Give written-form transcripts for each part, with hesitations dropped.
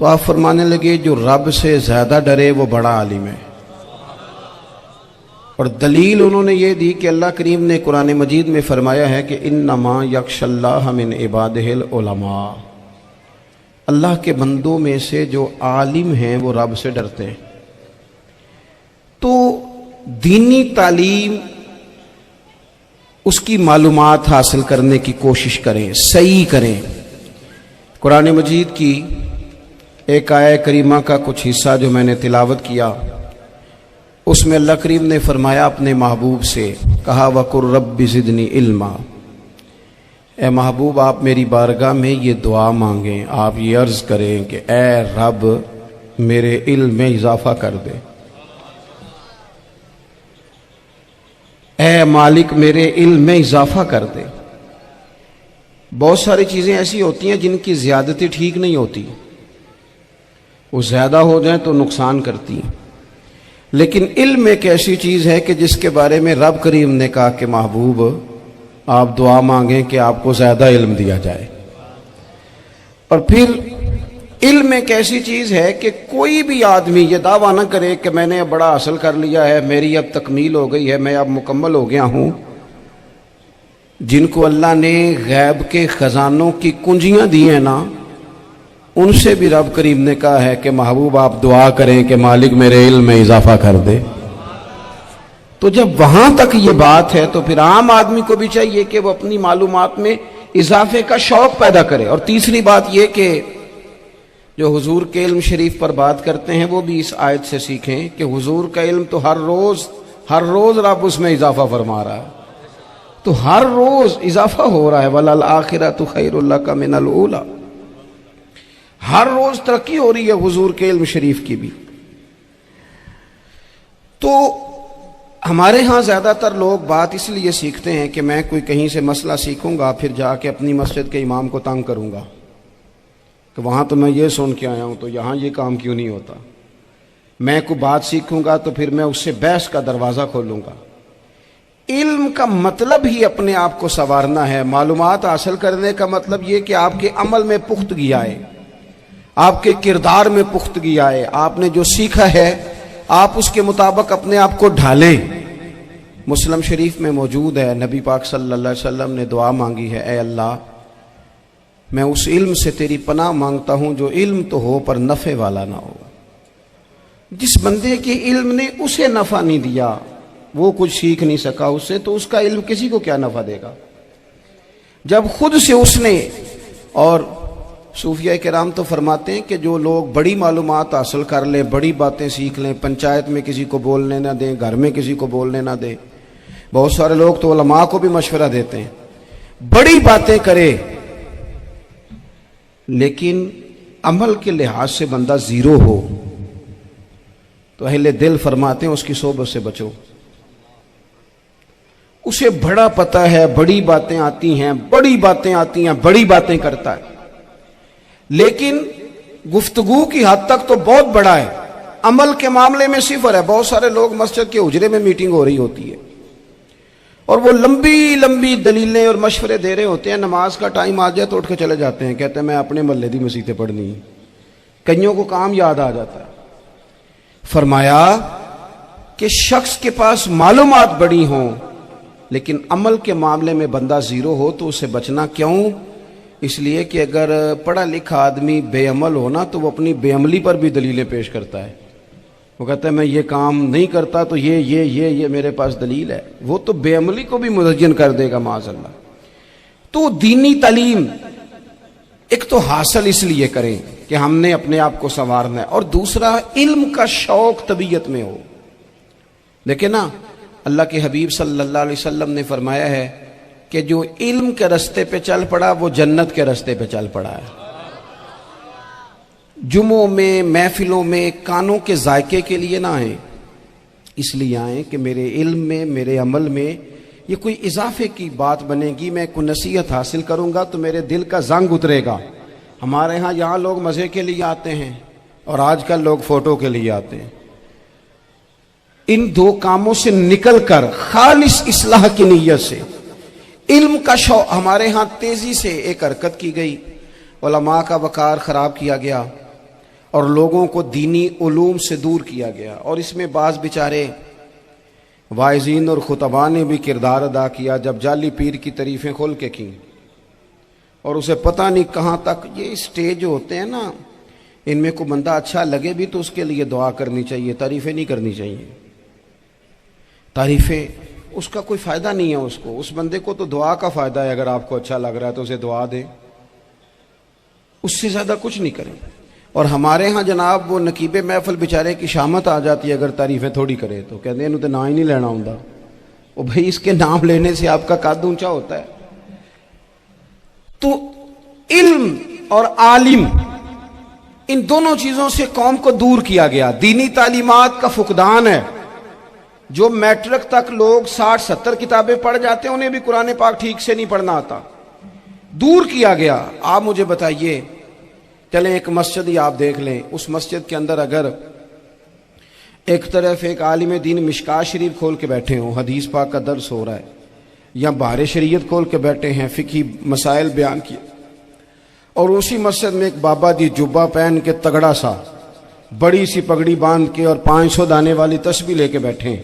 تو آپ فرمانے لگے جو رب سے زیادہ ڈرے وہ بڑا عالم ہے. اور دلیل انہوں نے یہ دی کہ اللہ کریم نے قرآن مجید میں فرمایا ہے کہ انما یخشی اللہ من عبادہ العلماء، اللہ کے بندوں میں سے جو عالم ہیں وہ رب سے ڈرتے ہیں. تو دینی تعلیم، اس کی معلومات حاصل کرنے کی کوشش کریں، صحیح کریں. قرآن مجید کی ایک آیہ کریمہ کا کچھ حصہ جو میں نے تلاوت کیا، اس میں اللہ کریم نے فرمایا اپنے محبوب سے، کہا وَقُلْ رَبِّ زِدْنِي عِلْمًا، اے محبوب آپ میری بارگاہ میں یہ دعا مانگیں، آپ یہ عرض کریں کہ اے رب میرے علم میں اضافہ کر دے، اے مالک میرے علم میں اضافہ کر دے. بہت ساری چیزیں ایسی ہوتی ہیں جن کی زیادتی ٹھیک نہیں ہوتی، وہ زیادہ ہو جائیں تو نقصان کرتی ہیں. لیکن علم ایک ایسی چیز ہے کہ جس کے بارے میں رب کریم نے کہا کہ محبوب آپ دعا مانگیں کہ آپ کو زیادہ علم دیا جائے. اور پھر علم ایک ایسی چیز ہے کہ کوئی بھی آدمی یہ دعویٰ نہ کرے کہ میں نے اب بڑا حاصل کر لیا ہے، میری اب تکمیل ہو گئی ہے، میں اب مکمل ہو گیا ہوں. جن کو اللہ نے غیب کے خزانوں کی کنجیاں دی ہیں نا، ان سے بھی رب کریم نے کہا ہے کہ محبوب آپ دعا کریں کہ مالک میرے علم میں اضافہ کر دے. تو جب وہاں تک یہ بات ہے تو پھر عام آدمی کو بھی چاہیے کہ وہ اپنی معلومات میں اضافے کا شوق پیدا کرے. اور تیسری بات یہ کہ جو حضور کے علم شریف پر بات کرتے ہیں وہ بھی اس آیت سے سیکھیں کہ حضور کا علم تو ہر روز رب اس میں اضافہ فرما رہا ہے، تو ہر روز اضافہ ہو رہا ہے. وَلَلْآخِرَةُ خَيْرٌ لَكَ مِنَ الْأُولَىٰ، ہر روز ترقی ہو رہی ہے حضور کے علم شریف کی بھی. تو ہمارے ہاں زیادہ تر لوگ بات اس لیے سیکھتے ہیں کہ میں کوئی کہیں سے مسئلہ سیکھوں گا پھر جا کے اپنی مسجد کے امام کو تنگ کروں گا کہ وہاں تو میں یہ سن کے آیا ہوں تو یہاں یہ کام کیوں نہیں ہوتا. میں کوئی بات سیکھوں گا تو پھر میں اس سے بحث کا دروازہ کھولوں گا. علم کا مطلب ہی اپنے آپ کو سنوارنا ہے. معلومات حاصل کرنے کا مطلب یہ کہ آپ کے عمل میں پختگی آئے، آپ کے کردار میں پختگی آئے، آپ نے جو سیکھا ہے آپ اس کے مطابق اپنے آپ کو ڈھالیں. مسلم شریف میں موجود ہے، نبی پاک صلی اللہ علیہ وسلم نے دعا مانگی ہے، اے اللہ میں اس علم سے تیری پناہ مانگتا ہوں جو علم تو ہو پر نفع والا نہ ہو. جس بندے کے علم نے اسے نفع نہیں دیا، وہ کچھ سیکھ نہیں سکا اس سے، تو اس کا علم کسی کو کیا نفع دے گا. جب خود سے اس نے، اور صوفیہ کرام تو فرماتے ہیں کہ جو لوگ بڑی معلومات حاصل کر لیں، بڑی باتیں سیکھ لیں، پنچایت میں کسی کو بولنے نہ دیں، گھر میں کسی کو بولنے نہ دیں. بہت سارے لوگ تو علماء کو بھی مشورہ دیتے ہیں، بڑی باتیں کرے لیکن عمل کے لحاظ سے بندہ زیرو ہو تو اہل دل فرماتے ہیں اس کی صحبت سے بچو. اسے بڑا پتہ ہے، بڑی باتیں آتی ہیں، بڑی باتیں کرتا ہے، لیکن گفتگو کی حد تک تو بہت بڑا ہے، عمل کے معاملے میں صفر ہے. بہت سارے لوگ مسجد کے حجرے میں میٹنگ ہو رہی ہوتی ہے اور وہ لمبی لمبی دلیلیں اور مشورے دے رہے ہوتے ہیں، نماز کا ٹائم آ جائے تو اٹھ کے چلے جاتے ہیں، کہتے ہیں میں اپنے محلے دی مسیتیں پڑھنی ہیں. کئیوں کو کام یاد آ جاتا ہے. فرمایا کہ شخص کے پاس معلومات بڑی ہوں لیکن عمل کے معاملے میں بندہ زیرو ہو تو اسے بچنا کیوں؟ اس لیے کہ اگر پڑھا لکھا آدمی بے عمل ہونا تو وہ اپنی بے عملی پر بھی دلیلیں پیش کرتا ہے. وہ کہتا ہے میں یہ کام نہیں کرتا تو یہ میرے پاس دلیل ہے. وہ تو بے عملی کو بھی مزین کر دے گا معاذ اللہ. تو دینی تعلیم ایک تو حاصل اس لیے کریں کہ ہم نے اپنے آپ کو سنوارنا ہے، اور دوسرا علم کا شوق طبیعت میں ہو. دیکھیں نا، اللہ کے حبیب صلی اللہ علیہ وسلم نے فرمایا ہے کہ جو علم کے رستے پہ چل پڑا وہ جنت کے رستے پہ چل پڑا ہے. جمعوں میں، محفلوں میں کانوں کے ذائقے کے لیے نہ آئیں، اس لیے آئیں کہ میرے علم میں، میرے عمل میں یہ کوئی اضافے کی بات بنے گی، میں کوئی نصیحت حاصل کروں گا تو میرے دل کا زنگ اترے گا. ہمارے ہاں یہاں لوگ مزے کے لیے آتے ہیں اور آج کل لوگ فوٹو کے لیے آتے ہیں. ان دو کاموں سے نکل کر خالص اصلاح کی نیت سے علم کا شوق، ہمارے ہاں تیزی سے ایک حرکت کی گئی، علماء کا وقار خراب کیا گیا. اور لوگوں کو دینی علوم سے دور کیا گیا. اور اس میں بعض بیچارے واعظین اور خطباء نے بھی کردار ادا کیا جب جعلی پیر کی تعریفیں کھول کے کیں اور اسے پتہ نہیں کہاں تک. یہ اسٹیج ہوتے ہیں نا، ان میں کوئی بندہ اچھا لگے بھی تو اس کے لیے دعا کرنی چاہیے، تعریفیں نہیں کرنی چاہیے. تعریفیں اس کا کوئی فائدہ نہیں ہے. اس بندے کو تو دعا کا فائدہ ہے. اگر آپ کو اچھا لگ رہا ہے تو اسے دعا دیں، اس سے زیادہ کچھ نہیں کریں. اور ہمارے ہاں جناب وہ نقیب محفل بیچارے کی شامت آ جاتی ہے اگر تعریفیں تھوڑی کرے تو کہتے ہیں انہوں تو نام ہی نہیں لینا ہوں. وہ بھائی اس کے نام لینے سے آپ کا قد اونچا ہوتا ہے. تو علم اور عالم ان دونوں چیزوں سے قوم کو دور کیا گیا. دینی تعلیمات کا فقدان ہے. جو میٹرک تک لوگ 60-70 کتابیں پڑھ جاتے ہیں انہیں بھی قرآن پاک ٹھیک سے نہیں پڑھنا آتا. دور کیا گیا. آپ مجھے بتائیے، چلیں ایک مسجد ہی آپ دیکھ لیں، اس مسجد کے اندر اگر ایک طرف ایک عالم دین مشکات شریف کھول کے بیٹھے ہوں، حدیث پاک کا درس ہو رہا ہے، یا بہار شریعت کھول کے بیٹھے ہیں، فقہی مسائل بیان کیے، اور اسی مسجد میں ایک بابا جی جبہ پہن کے تگڑا سا بڑی سی پگڑی باندھ کے اور 500 دانے والی تسبیح لے کے بیٹھے ہیں.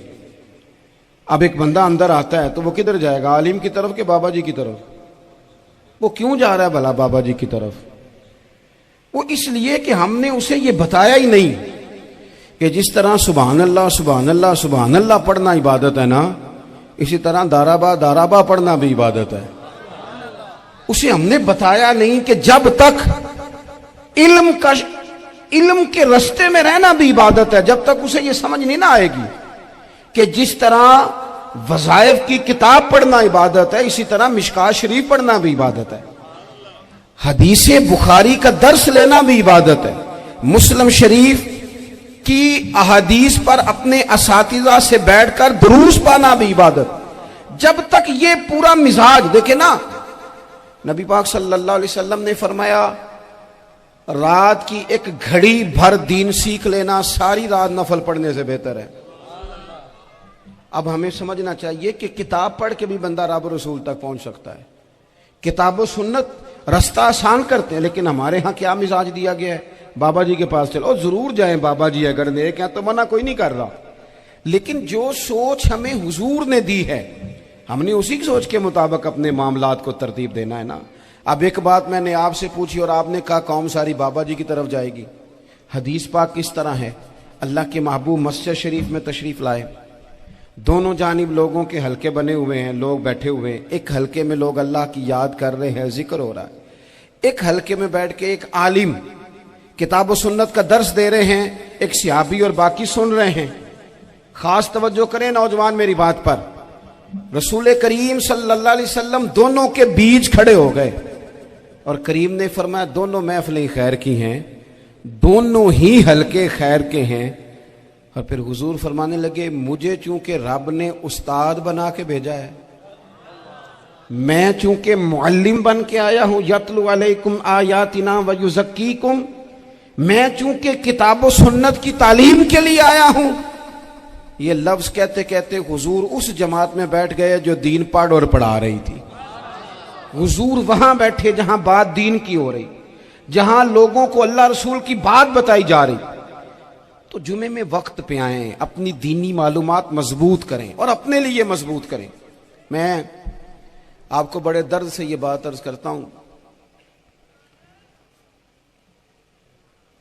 اب ایک بندہ اندر آتا ہے تو وہ کدھر جائے گا؟ عالم کی طرف کہ بابا جی کی طرف؟ وہ کیوں جا رہا ہے بھلا بابا جی کی طرف؟ وہ اس لیے کہ ہم نے اسے یہ بتایا ہی نہیں کہ جس طرح سبحان اللہ سبحان اللہ سبحان اللہ پڑھنا عبادت ہے نا، اسی طرح دارابا پڑھنا بھی عبادت ہے. اسے ہم نے بتایا نہیں کہ جب تک علم کے رستے میں رہنا بھی عبادت ہے. جب تک اسے یہ سمجھ نہیں نہ آئے گی کہ جس طرح وظائف کی کتاب پڑھنا عبادت ہے اسی طرح مشکات شریف پڑھنا بھی عبادت ہے. حدیث بخاری کا درس لینا بھی عبادت ہے. مسلم شریف کی احادیث پر اپنے اساتذہ سے بیٹھ کر دروس پانا بھی عبادت. جب تک یہ پورا مزاج دیکھیں نا، نبی پاک صلی اللہ علیہ وسلم نے فرمایا رات کی ایک گھڑی بھر دین سیکھ لینا ساری رات نفل پڑھنے سے بہتر ہے. اب ہمیں سمجھنا چاہیے کہ کتاب پڑھ کے بھی بندہ رب رسول تک پہنچ سکتا ہے. کتاب و سنت رستہ آسان کرتے ہیں، لیکن ہمارے ہاں کیا مزاج دیا گیا ہے؟ بابا جی کے پاس چلو، ضرور جائیں بابا جی اگر نیک ہیں تو منع کوئی نہیں کر رہا، لیکن جو سوچ ہمیں حضور نے دی ہے ہم نے اسی سوچ کے مطابق اپنے معاملات کو ترتیب دینا ہے نا. اب ایک بات میں نے آپ سے پوچھی اور آپ نے کہا قوم ساری بابا جی کی طرف جائے گی. حدیث پاک کس طرح ہے؟ اللہ کے محبوب مسجد شریف میں تشریف لائے، دونوں جانب لوگوں کے حلقے بنے ہوئے ہیں، لوگ بیٹھے ہوئے ہیں. ایک حلقے میں لوگ اللہ کی یاد کر رہے ہیں، ذکر ہو رہا ہے. ایک حلقے میں بیٹھ کے ایک عالم کتاب و سنت کا درس دے رہے ہیں، ایک صحابی اور باقی سن رہے ہیں. خاص توجہ کریں نوجوان میری بات پر. رسول کریم صلی اللہ علیہ وسلم دونوں کے بیچ کھڑے ہو گئے اور کریم نے فرمایا دونوں محفلیں خیر کی ہیں، دونوں ہی حلقے خیر کے ہیں. اور پھر حضور فرمانے لگے مجھے چونکہ رب نے استاد بنا کے بھیجا ہے، میں چونکہ معلم بن کے آیا ہوں، یتلو علیکم آیاتنا ویزکیکم، میں چونکہ کتاب و سنت کی تعلیم کے لیے آیا ہوں. یہ لفظ کہتے کہتے حضور اس جماعت میں بیٹھ گئے جو دین پڑھ اور پڑھا رہی تھی. حضور وہاں بیٹھے جہاں بات دین کی ہو رہی، جہاں لوگوں کو اللہ رسول کی بات بتائی جا رہی. تو جمعے میں وقت پہ آئیں، اپنی دینی معلومات مضبوط کریں اور اپنے لیے مضبوط کریں. میں آپ کو بڑے درد سے یہ بات عرض کرتا ہوں،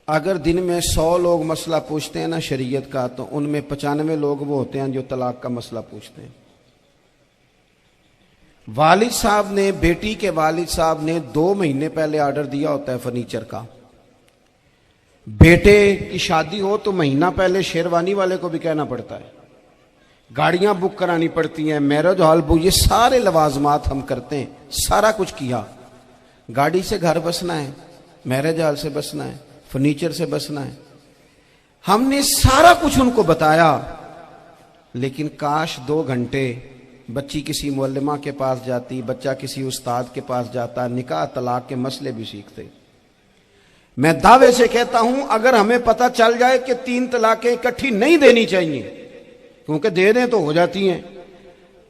اگر دن میں 100 لوگ مسئلہ پوچھتے ہیں نا شریعت کا، تو ان میں 95 لوگ وہ ہوتے ہیں جو طلاق کا مسئلہ پوچھتے ہیں. والد صاحب نے، بیٹی کے والد صاحب نے 2 مہینے پہلے آرڈر دیا ہوتا ہے فرنیچر کا. بیٹے کی شادی ہو تو مہینہ پہلے شیروانی والے کو بھی کہنا پڑتا ہے، گاڑیاں بک کرانی پڑتی ہیں، میرج ہال بک، یہ سارے لوازمات ہم کرتے ہیں. سارا کچھ کیا، گاڑی سے گھر بسنا ہے، میرج ہال سے بسنا ہے، فرنیچر سے بسنا ہے. ہم نے سارا کچھ ان کو بتایا، لیکن کاش 2 گھنٹے بچی کسی معلمہ کے پاس جاتی، بچہ کسی استاد کے پاس جاتا، نکاح طلاق کے مسئلے بھی سیکھتے. میں دعوے سے کہتا ہوں اگر ہمیں پتہ چل جائے کہ 3 طلاقیں اکٹھی نہیں دینی چاہیے، کیونکہ دے دیں تو ہو جاتی ہیں،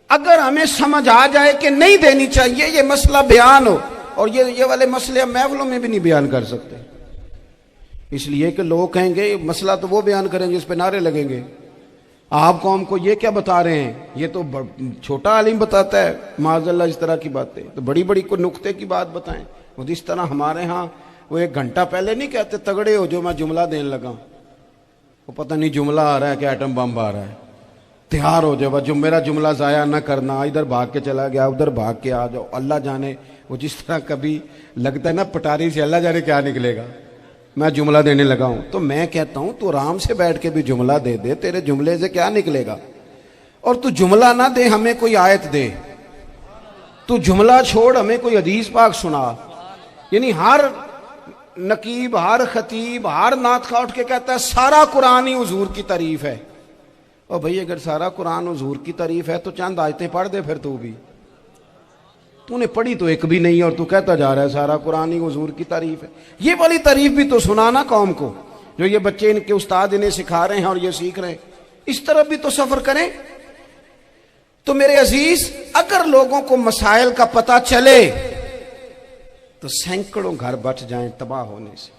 اگر ہمیں سمجھ آ جائے کہ نہیں دینی چاہیے، یہ مسئلہ بیان ہو، اور یہ والے مسئلے ہم محفلوں میں بھی نہیں بیان کر سکتے، اس لیے کہ لوگ کہیں گے مسئلہ تو وہ بیان کریں گے، اس پہ نعرے لگیں گے، آپ قوم کو یہ کیا بتا رہے ہیں، یہ تو چھوٹا عالم بتاتا ہے معاذ اللہ اس طرح کی باتیں، تو بڑی بڑی کوئی نقطے کی بات بتائیں۔ وہ جس طرح ہمارے ہاں وہ 1 گھنٹہ پہلے نہیں کہتے تگڑے ہو جو میں جملہ دینے لگا، وہ پتہ نہیں جملہ آ رہا ہے کہ ایٹم بم آ رہا ہے، تیار ہو جاؤ، جو میرا جملہ ضائع نہ کرنا، ادھر بھاگ کے چلا گیا ادھر بھاگ کے آ جاؤ، اللہ جانے وہ جس طرح کبھی لگتا ہے نا پٹاری سے اللہ جانے کیا نکلے گا، میں جملہ دینے لگا ہوں۔ تو میں کہتا ہوں تو آرام سے بیٹھ کے بھی جملہ دے دے، تیرے جملے سے کیا نکلے گا، اور تو جملہ نہ دے ہمیں کوئی آیت دے، تو جملہ چھوڑ ہمیں کوئی حدیث پاک سنا۔ یعنی ہر نقیب، ہر خطیب، ہر نعت خواہ اٹھ کے کہتا ہے سارا قرآن ہی حضور کی تعریف ہے۔ اور بھئی اگر سارا قرآن حضور کی تعریف ہے تو چند آیتیں پڑھ دے پھر تو بھی، تو نے پڑھی تو ایک بھی نہیں اور تو کہتا جا رہا ہے سارا قرآن ہی حضور کی تعریف ہے۔ یہ والی تعریف بھی تو سنانا قوم کو، جو یہ بچے ان کے استاد انہیں سکھا رہے ہیں اور یہ سیکھ رہے ہیں، اس طرف بھی تو سفر کریں۔ تو میرے عزیز، اگر لوگوں کو مسائل کا پتہ چلے تو سینکڑوں گھر بچ جائیں تباہ ہونے سے،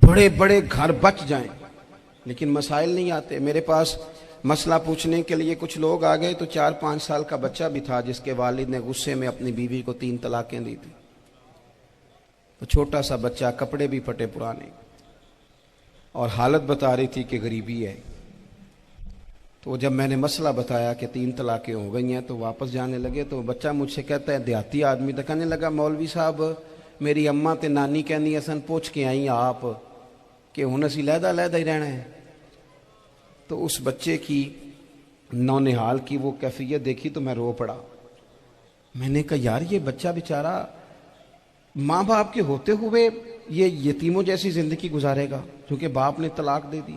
بڑے بڑے گھر بچ جائیں، لیکن مسائل نہیں آتے۔ میرے پاس مسئلہ پوچھنے کے لیے کچھ لوگ آ گئے تو 4-5 سال کا بچہ بھی تھا جس کے والد نے غصے میں اپنی بیوی کو 3 طلاقیں دی تھی، تو چھوٹا سا بچہ، کپڑے بھی پھٹے پرانے، اور حالت بتا رہی تھی کہ غریبی ہے۔ تو جب میں نے مسئلہ بتایا کہ 3 طلاقیں ہو گئی ہیں تو واپس جانے لگے، تو بچہ مجھ سے کہتا ہے، دیہاتی آدمی تو کہنے لگا، مولوی صاحب میری اماں تے نانی کہنی اسن پوچھ کے آئی آپ کہ ہن اسی لہدا لہدا ہی رہنا ہے۔ تو اس بچے کی نونہال کی وہ کیفیت دیکھی تو میں رو پڑا۔ میں نے کہا یار یہ بچہ بیچارہ ماں باپ کے ہوتے ہوئے یہ یتیموں جیسی زندگی گزارے گا کیونکہ باپ نے طلاق دے دی۔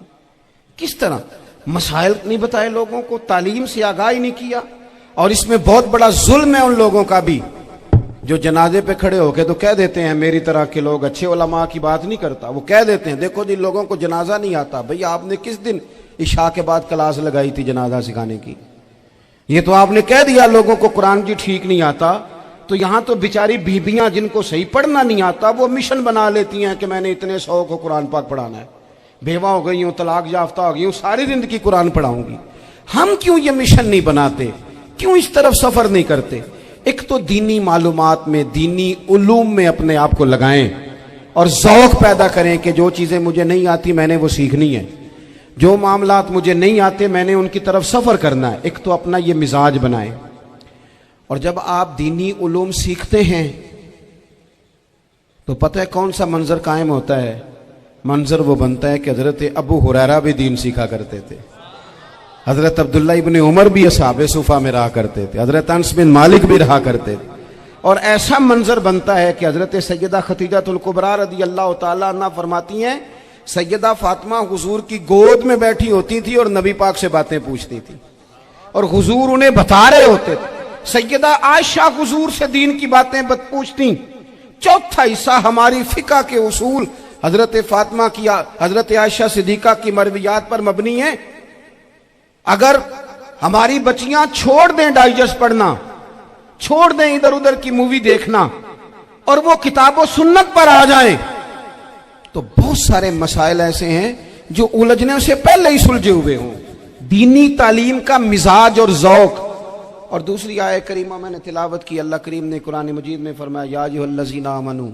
کس طرح مسائل نہیں بتائے لوگوں کو، تعلیم سے آگاہی نہیں کیا۔ اور اس میں بہت بڑا ظلم ہے ان لوگوں کا بھی جو جنازے پہ کھڑے ہو کے تو کہہ دیتے ہیں، میری طرح کے لوگ اچھے علماء کی بات نہیں کرتا، وہ کہہ دیتے ہیں دیکھو جن لوگوں کو جنازہ نہیں آتا، بھئی آپ نے کس دن عشاء کے بعد کلاس لگائی تھی جنازہ سکھانے کی؟ یہ تو آپ نے کہہ دیا لوگوں کو قرآن کی ٹھیک نہیں آتا، تو یہاں تو بیچاری بیبیاں جن کو صحیح پڑھنا نہیں آتا وہ مشن بنا لیتی ہیں کہ میں نے اتنے 100 کو قرآن پاک پڑھانا ہے، بیوہ ہو گئی ہوں، طلاق یافتہ ہو گئی ہوں، ساری زندگی قرآن پڑھاؤں گی۔ ہم کیوں یہ مشن نہیں بناتے، کیوں اس طرف سفر نہیں کرتے؟ ایک تو دینی معلومات میں، دینی علوم میں اپنے آپ کو لگائیں اور ذوق پیدا کریں کہ جو چیزیں مجھے نہیں آتی میں نے وہ سیکھنی ہے، جو معاملات مجھے نہیں آتے میں نے ان کی طرف سفر کرنا ہے۔ ایک تو اپنا یہ مزاج بنائیں، اور جب آپ دینی علوم سیکھتے ہیں تو پتہ ہے کون سا منظر قائم ہوتا ہے؟ منظر وہ بنتا ہے کہ حضرت ابو ہریرہ بھی دین سیکھا کرتے تھے، حضرت عبداللہ ابن عمر بھی اصحاب صفہ میں رہا کرتے تھے، حضرت انس بن مالک بھی رہا کرتے تھے، اور ایسا منظر بنتا ہے کہ حضرت سیدہ خدیجہ الکبریٰ رضی اللہ تعالیٰ عنہ فرماتی ہیں سیدہ فاطمہ حضور کی گود میں بیٹھی ہوتی تھی اور نبی پاک سے باتیں پوچھتی تھی اور حضور انہیں بتا رہے ہوتے تھے۔ سیدہ عائشہ حضور سے دین کی باتیں پوچھتی۔ چوتھا حصہ ہماری فقہ کے اصول حضرت فاطمہ کی، حضرت عائشہ صدیقہ کی مرویات پر مبنی ہیں۔ اگر ہماری بچیاں چھوڑ دیں ڈائجسٹ پڑھنا، چھوڑ دیں ادھر ادھر کی مووی دیکھنا اور وہ کتاب و سنت پر آ جائیں تو بہت سارے مسائل ایسے ہیں جو الجھنے سے پہلے ہی سلجھے ہوئے ہوں۔ دینی تعلیم کا مزاج اور ذوق۔ اور دوسری آیت کریمہ میں نے تلاوت کی، اللہ کریم نے قرآن مجید میں فرمایا یا ایھا الذین آمنوا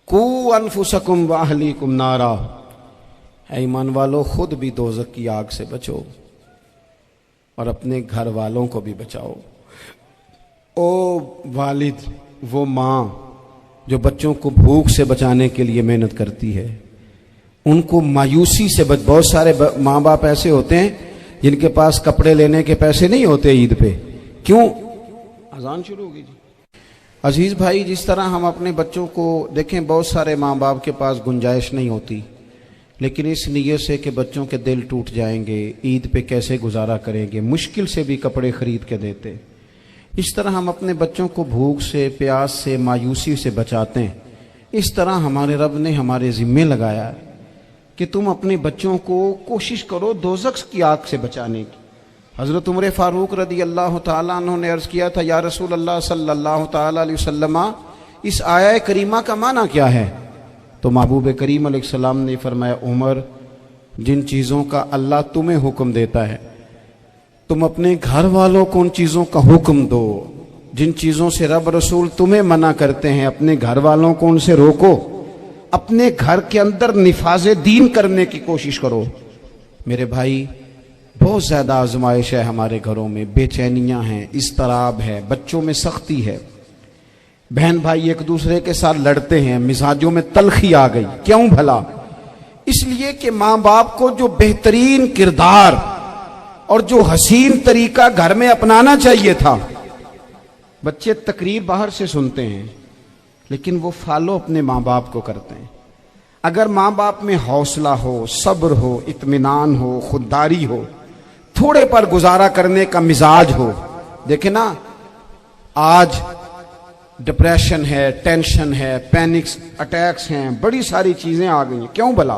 قوا انفسکم واہلیکم نارا، اے ایمان والو خود بھی دوزخ کی آگ سے بچو اور اپنے گھر والوں کو بھی بچاؤ۔ او والد، وہ ماں جو بچوں کو بھوک سے بچانے کے لیے محنت کرتی ہے، ان کو مایوسی سے بہت سارے ماں باپ ایسے ہوتے ہیں جن کے پاس کپڑے لینے کے پیسے نہیں ہوتے عید پہ۔ کیوں؟ اذان شروع ہوگی جی۔ عزیز بھائی، جس طرح ہم اپنے بچوں کو دیکھیں، بہت سارے ماں باپ کے پاس گنجائش نہیں ہوتی، لیکن اس نیت سے کہ بچوں کے دل ٹوٹ جائیں گے، عید پہ کیسے گزارا کریں گے، مشکل سے بھی کپڑے خرید کے دیتے۔ اس طرح ہم اپنے بچوں کو بھوک سے، پیاس سے، مایوسی سے بچاتے ہیں۔ اس طرح ہمارے رب نے ہمارے ذمے لگایا ہے کہ تم اپنے بچوں کو کوشش کرو دوزخ کی آگ سے بچانے کی۔ حضرت عمر فاروق رضی اللہ تعالیٰ عنہ نے عرض کیا تھا یا رسول اللہ صلی اللہ تعالیٰ علیہ وسلم، اس آیہ کریمہ کا معنی کیا ہے؟ تو محبوب کریم علیہ السلام نے فرمایا عمر جن چیزوں کا اللہ تمہیں حکم دیتا ہے تم اپنے گھر والوں کو ان چیزوں کا حکم دو، جن چیزوں سے رب رسول تمہیں منع کرتے ہیں اپنے گھر والوں کو ان سے روکو، اپنے گھر کے اندر نفاذ دین کرنے کی کوشش کرو۔ میرے بھائی بہت زیادہ آزمائش ہے ہمارے گھروں میں، بے چینیاں ہیں، اضطراب ہے، بچوں میں سختی ہے، بہن بھائی ایک دوسرے کے ساتھ لڑتے ہیں، مزاجوں میں تلخی آ گئی، کیوں بھلا؟ اس لیے کہ ماں باپ کو جو بہترین کردار اور جو حسین طریقہ گھر میں اپنانا چاہیے تھا، بچے تقریر باہر سے سنتے ہیں لیکن وہ فالو اپنے ماں باپ کو کرتے ہیں۔ اگر ماں باپ میں حوصلہ ہو، صبر ہو، اطمینان ہو، خودداری ہو، تھوڑے پر گزارا کرنے کا مزاج ہو، دیکھیں نا آج ڈپریشن ہے، ٹینشن ہے، پینکس اٹیکس ہیں، بڑی ساری چیزیں آ گئی ہیں، کیوں بھلا؟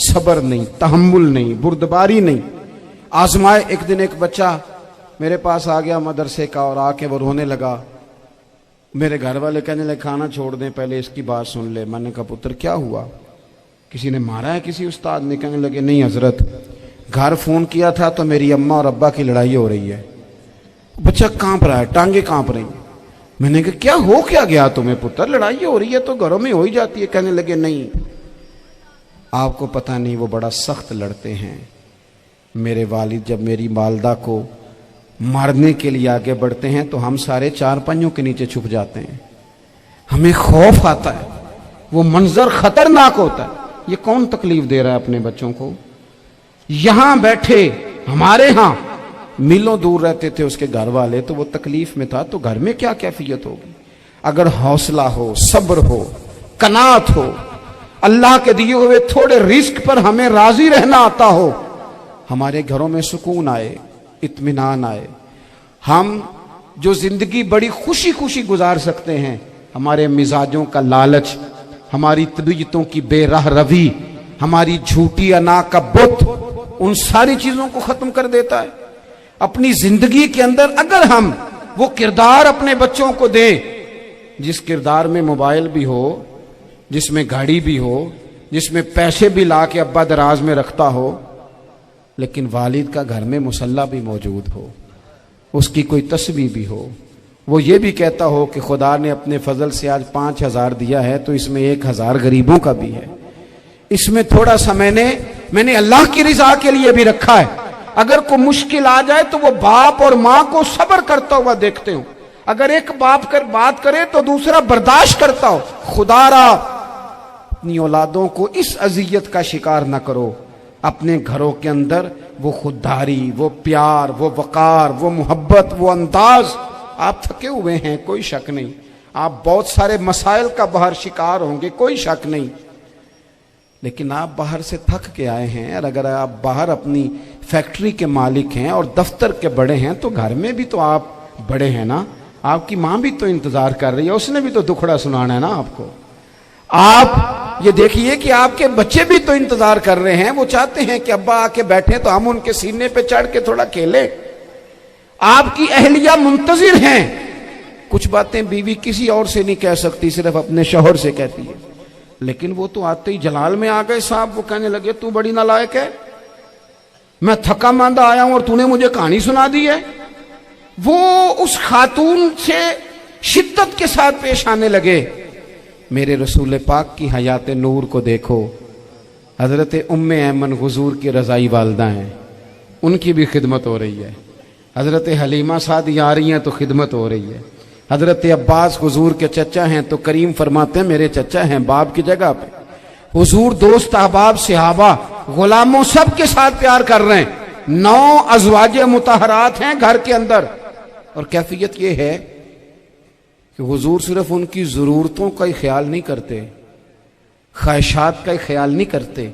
صبر نہیں، تحمل نہیں، بردباری نہیں۔ آزمائے ایک دن ایک بچہ میرے پاس آ گیا مدرسے کا اور آ کے وہ رونے لگا، میرے گھر والے کہنے لگے کھانا چھوڑ دیں پہلے اس کی بات سن لے۔ میں نے کہا پتر کیا ہوا؟ کسی نے مارا ہے کسی استاد نے؟ کہنے لگے نہیں حضرت، گھر فون کیا تھا تو میری اماں اور ابا کی لڑائی ہو رہی ہے۔ بچہ کانپ رہا ہے، ٹانگیں کانپ رہی ہیں۔ میں نے کہا کیا ہو کیا گیا تمہیں پتر؟ لڑائی ہو رہی ہے تو گھروں میں ہو ہی جاتی ہے۔ کہنے لگے نہیں آپ کو پتہ نہیں وہ بڑا سخت لڑتے ہیں۔ میرے والد جب میری والدہ کو مارنے کے لیے آگے بڑھتے ہیں تو ہم سارے چارپائیوں کے نیچے چھپ جاتے ہیں، ہمیں خوف آتا ہے، وہ منظر خطرناک ہوتا ہے۔ یہ کون تکلیف دے رہا ہے اپنے بچوں کو؟ یہاں بیٹھے ہمارے ہاں میلوں دور رہتے تھے اس کے گھر والے تو وہ تکلیف میں تھا، تو گھر میں کیا کیفیت ہوگی؟ اگر حوصلہ ہو، صبر ہو، قناعت ہو، اللہ کے دیے ہوئے تھوڑے رزق پر ہمیں راضی رہنا آتا ہو، ہمارے گھروں میں سکون آئے، اطمینان آئے، ہم جو زندگی بڑی خوشی خوشی گزار سکتے ہیں، ہمارے مزاجوں کا لالچ، ہماری طبیعتوں کی بے راہ روی، ہماری جھوٹی انا کا بت ان ساری چیزوں کو ختم کر دیتا ہے۔ اپنی زندگی کے اندر اگر ہم وہ کردار اپنے بچوں کو دیں جس کردار میں موبائل بھی ہو، جس میں گاڑی بھی ہو، جس میں پیسے بھی لا کے ابا دراز میں رکھتا ہو، لیکن والد کا گھر میں مصلی بھی موجود ہو، اس کی کوئی تسبیح بھی ہو، وہ یہ بھی کہتا ہو کہ خدا نے اپنے فضل سے آج 5,000 دیا ہے تو اس میں 1,000 غریبوں کا بھی ہے، اس میں تھوڑا سا میں نے اللہ کی رضا کے لیے بھی رکھا ہے۔ اگر کوئی مشکل آ جائے تو وہ باپ اور ماں کو صبر کرتا ہوا دیکھتے ہوں، اگر ایک باپ کر بات کرے تو دوسرا برداشت کرتا ہو۔ خدا را اپنی اولادوں کو اس اذیت کا شکار نہ کرو۔ اپنے گھروں کے اندر وہ خودداری، وہ پیار، وہ وقار، وہ محبت، وہ انداز۔ آپ تھکے ہوئے ہیں کوئی شک نہیں، آپ بہت سارے مسائل کا باہر شکار ہوں گے کوئی شک نہیں، لیکن آپ باہر سے تھک کے آئے ہیں، اور اگر آپ باہر اپنی فیکٹری کے مالک ہیں اور دفتر کے بڑے ہیں تو گھر میں بھی تو آپ بڑے ہیں نا، آپ کی ماں بھی تو انتظار کر رہی ہے، اس نے بھی تو دکھڑا سنانا ہے نا آپ کو۔ آپ یہ دیکھیے کہ آپ کے بچے بھی تو انتظار کر رہے ہیں، وہ چاہتے ہیں کہ ابا آ کے بیٹھے تو ہم ان کے سینے پہ چڑھ کے تھوڑا کھیلیں۔ آپ کی اہلیہ منتظر ہیں، کچھ باتیں بیوی کسی اور سے نہیں کہہ سکتی، صرف اپنے شوہر سے کہتی ہے، لیکن وہ تو آتے ہی جلال میں آ گئے صاحب، وہ کہنے لگے تو بڑی نالائق ہے، میں تھکا ماندہ آیا ہوں اور تو نے مجھے کہانی سنا دی ہے۔ وہ اس خاتون سے شدت کے ساتھ پیش آنے لگے۔ میرے رسول پاک کی حیات نور کو دیکھو، حضرت ام ایمن حضور کی رضائی والدہ ہیں، ان کی بھی خدمت ہو رہی ہے، حضرت حلیمہ سعدی آ رہی ہیں تو خدمت ہو رہی ہے، حضرت عباس حضور کے چچا ہیں تو کریم فرماتے ہیں میرے چچا ہیں باپ کی جگہ پہ، حضور دوست احباب صحابہ غلاموں سب کے ساتھ پیار کر رہے ہیں، 9 ازواج مطہرات ہیں گھر کے اندر، اور کیفیت یہ ہے کہ حضور صرف ان کی ضرورتوں کا ہی خیال نہیں کرتے، خواہشات کا ہی خیال نہیں کرتے،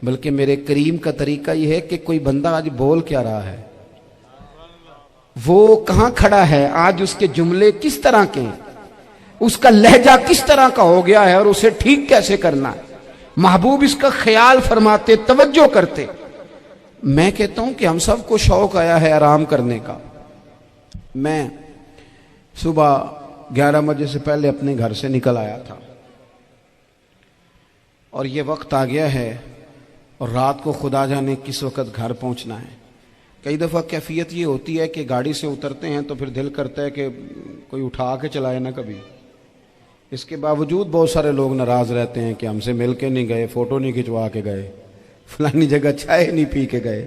بلکہ میرے کریم کا طریقہ یہ ہے کہ کوئی بندہ آج بول کیا رہا ہے، وہ کہاں کھڑا ہے آج، اس کے جملے کس طرح کے ہیں، اس کا لہجہ کس طرح کا ہو گیا ہے اور اسے ٹھیک کیسے کرنا ہے، محبوب اس کا خیال فرماتے، توجہ کرتے۔ میں کہتا ہوں کہ ہم سب کو شوق آیا ہے آرام کرنے کا۔ میں صبح 11 بجے سے پہلے اپنے گھر سے نکل آیا تھا، اور یہ وقت آ گیا ہے اور رات کو خدا جانے کس وقت گھر پہنچنا ہے۔ کئی دفعہ کیفیت یہ ہوتی ہے کہ گاڑی سے اترتے ہیں تو پھر دل کرتا ہے کہ کوئی اٹھا کے چلائے نہ کبھی۔ اس کے باوجود بہت سارے لوگ ناراض رہتے ہیں کہ ہم سے مل کے نہیں گئے، فوٹو نہیں کھنچوا کے گئے، فلانی جگہ چائے نہیں پی کے گئے۔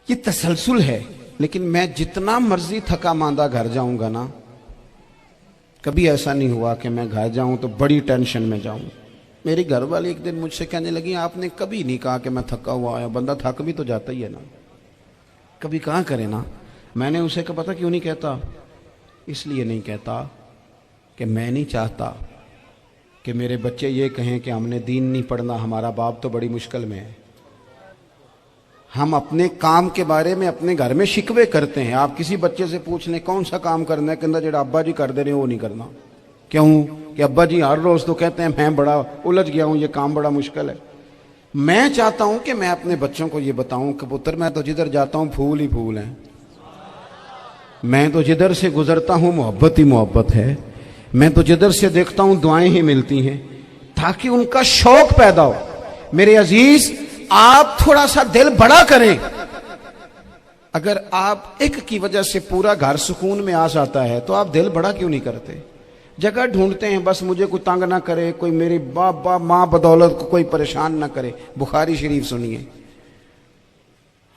یہ تسلسل ہے، لیکن میں جتنا مرضی تھکا ماندہ گھر جاؤں گا نا، کبھی ایسا نہیں ہوا کہ میں گھر جاؤں تو بڑی ٹینشن میں جاؤں۔ میری گھر والی ایک دن مجھ سے کہنے لگی آپ نے کبھی نہیں کہا کہ میں تھکا ہوا آیا، بندہ تھک بھی تو جاتا ہی ہے نا، کبھی کہاں کرے نا۔ میں نے اسے کہا پتہ کیوں نہیں کہتا؟ اس لیے نہیں کہتا کہ میں نہیں چاہتا کہ میرے بچے یہ کہیں کہ ہم نے دین نہیں پڑھنا، ہمارا باپ تو بڑی مشکل میں ہے۔ ہم اپنے کام کے بارے میں اپنے گھر میں شکوے کرتے ہیں۔ آپ کسی بچے سے پوچھ لیں کون سا کام کرنا ہے، کہنا جڑا ابا جی کر دے رہے وہ نہیں کرنا۔ کیوں؟ کہ ابا جی ہر روز تو کہتے ہیں میں بڑا الجھ گیا ہوں، یہ کام بڑا مشکل ہے۔ میں چاہتا ہوں کہ میں اپنے بچوں کو یہ بتاؤں کہ پتر میں تو جدھر جاتا ہوں پھول ہی پھول ہیں، میں تو جدھر سے گزرتا ہوں محبت ہی محبت ہے، میں تو جدھر سے دیکھتا ہوں دعائیں ہی ملتی ہیں، تاکہ ان کا شوق پیدا ہو۔ میرے عزیز، آپ تھوڑا سا دل بڑا کریں۔ اگر آپ ایک کی وجہ سے پورا گھر سکون میں آ جاتا ہے تو آپ دل بڑا کیوں نہیں کرتے؟ جگہ ڈھونڈتے ہیں بس مجھے کوئی تنگ نہ کرے، کوئی میری باپ ماں بدولت کو کوئی پریشان نہ کرے۔ بخاری شریف سنیے،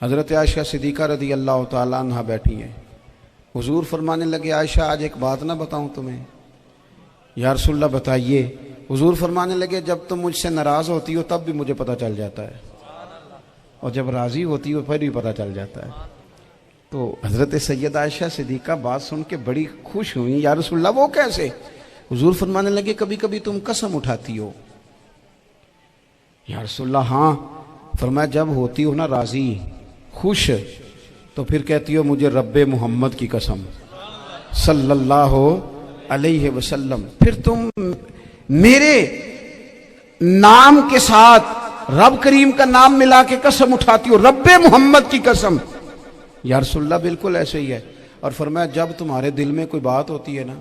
حضرت عائشہ صدیقہ رضی اللہ تعالیٰ عنہ بیٹھی ہیں، حضور فرمانے لگے عائشہ آج ایک بات نہ بتاؤں تمہیں؟ یا رسول اللہ بتائیے۔ حضور فرمانے لگے جب تم مجھ سے ناراض ہوتی ہو تب بھی مجھے پتہ چل جاتا ہے، اور جب راضی ہوتی ہو پھر بھی پتہ چل جاتا ہے۔ تو حضرت سیدہ عائشہ صدیقہ بات سن کے بڑی خوش ہوئی، یا رسول اللہ وہ کیسے؟ حضور فرمانے لگے کبھی کبھی تم قسم اٹھاتی ہو۔ یا رسول اللہ ہاں۔ فرمایا جب ہوتی ہو نا راضی خوش تو پھر کہتی ہو مجھے رب محمد کی قسم صلی اللہ علیہ وسلم، پھر تم میرے نام کے ساتھ رب کریم کا نام ملا کے قسم اٹھاتی ہو، رب محمد کی قسم۔ یا رسول اللہ بالکل ایسے ہی ہے۔ اور فرمایا جب تمہارے دل میں کوئی بات ہوتی ہے نا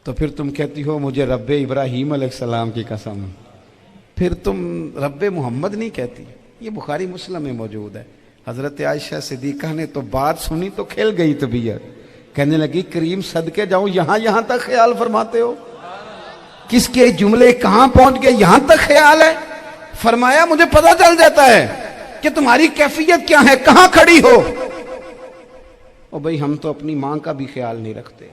تو پھر تم کہتی ہو مجھے رب ابراہیم علیہ السلام کی قسم، پھر تم رب محمد نہیں کہتی۔ یہ بخاری مسلم میں موجود ہے۔ حضرت عائشہ صدیقہ نے تو بات سنی تو کھل گئی طبیعت، کہنے لگی کریم صدقے جاؤں یہاں تک خیال فرماتے ہو؟ کس کے جملے کہاں پہنچ گئے، یہاں تک خیال ہے؟ فرمایا مجھے پتہ چل جاتا ہے کہ تمہاری کیفیت کیا ہے، کہاں کھڑی ہو۔ او بھئی ہم تو اپنی ماں کا بھی خیال نہیں رکھتے،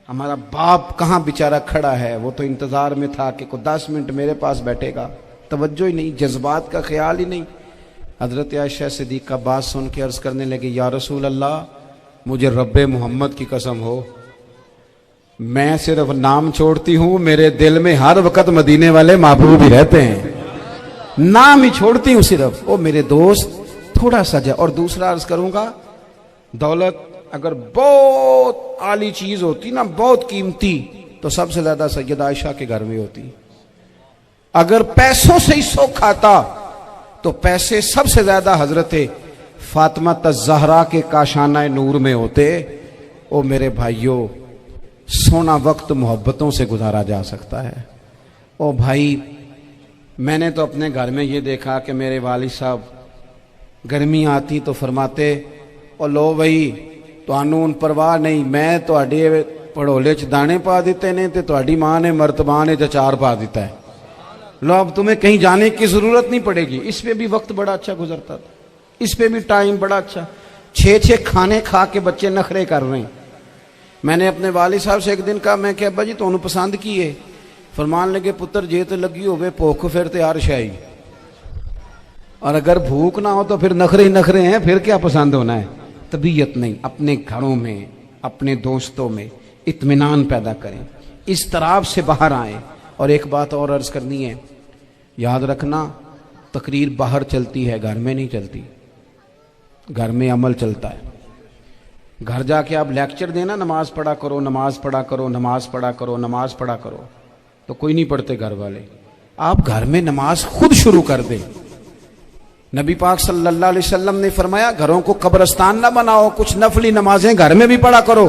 ہمارا باپ کہاں بیچارہ کھڑا ہے، وہ تو انتظار میں تھا کہ کوئی 10 منٹ میرے پاس بیٹھے گا، توجہ ہی نہیں، جذبات کا خیال ہی نہیں۔ حضرت عائشہ صدیقہ بات سن کے عرض کرنے لگے یا رسول اللہ مجھے رب محمد کی قسم ہو، میں صرف نام چھوڑتی ہوں، میرے دل میں ہر وقت مدینے والے محبوب ہی رہتے ہیں، نام ہی چھوڑتی ہوں صرف۔ او میرے دوست تھوڑا سا جا۔ اور دوسرا عرض کروں گا، دولت اگر بہت عالی چیز ہوتی نا، بہت قیمتی، تو سب سے زیادہ سیدہ عائشہ کے گھر میں ہوتی۔ اگر پیسوں سے ہی سوکھ آتا تو پیسے سب سے زیادہ حضرت فاطمہ الزہرا کے کاشانہ نور میں ہوتے۔ او میرے بھائیوں، سونا وقت محبتوں سے گزارا جا سکتا ہے۔ او بھائی، میں نے تو اپنے گھر میں یہ دیکھا کہ میرے والد صاحب گرمی آتی تو فرماتے او لو بھائی تانوں پرواہ نہیں، میں تواڈے پڑھولے چ دانے پا دیتے نے تے تواڈی ماں نے مرتبان چ اچار پا دیتا ہے، لو اب تمہیں کہیں جانے کی ضرورت نہیں پڑے گی۔ اس پہ بھی وقت بڑا اچھا گزرتا تھا، اس پہ بھی ٹائم بڑا اچھا۔ 6 کھانے کھا کے بچے نخرے کر رہے ہیں۔ میں نے اپنے والد صاحب سے ایک دن کہا، میں کہ ابا جی تانوں پسند کی ہے؟ فرمان لگے پتر جے تے لگی ہوئے بھوک پھر تے ہر شے، اور اگر بھوک نہ ہو تو پھر نخرے ہی نخرے ہیں، پھر کیا پسند ہونا ہے؟ طبیعت نہیں۔ اپنے گھروں میں اپنے دوستوں میں اطمینان پیدا کریں، اضطراب سے باہر آئیں۔ اور ایک بات اور عرض کرنی ہے، یاد رکھنا تقریر باہر چلتی ہے، گھر میں نہیں چلتی، گھر میں عمل چلتا ہے۔ گھر جا کے آپ لیکچر دینا نماز پڑھا کرو، نماز پڑھا کرو، نماز پڑھا کرو، نماز پڑھا کرو، تو کوئی نہیں پڑھتے گھر والے۔ آپ گھر میں نماز خود شروع کر دیں۔ نبی پاک صلی اللہ علیہ وسلم نے فرمایا گھروں کو قبرستان نہ بناؤ، کچھ نفلی نمازیں گھر میں بھی پڑھا کرو۔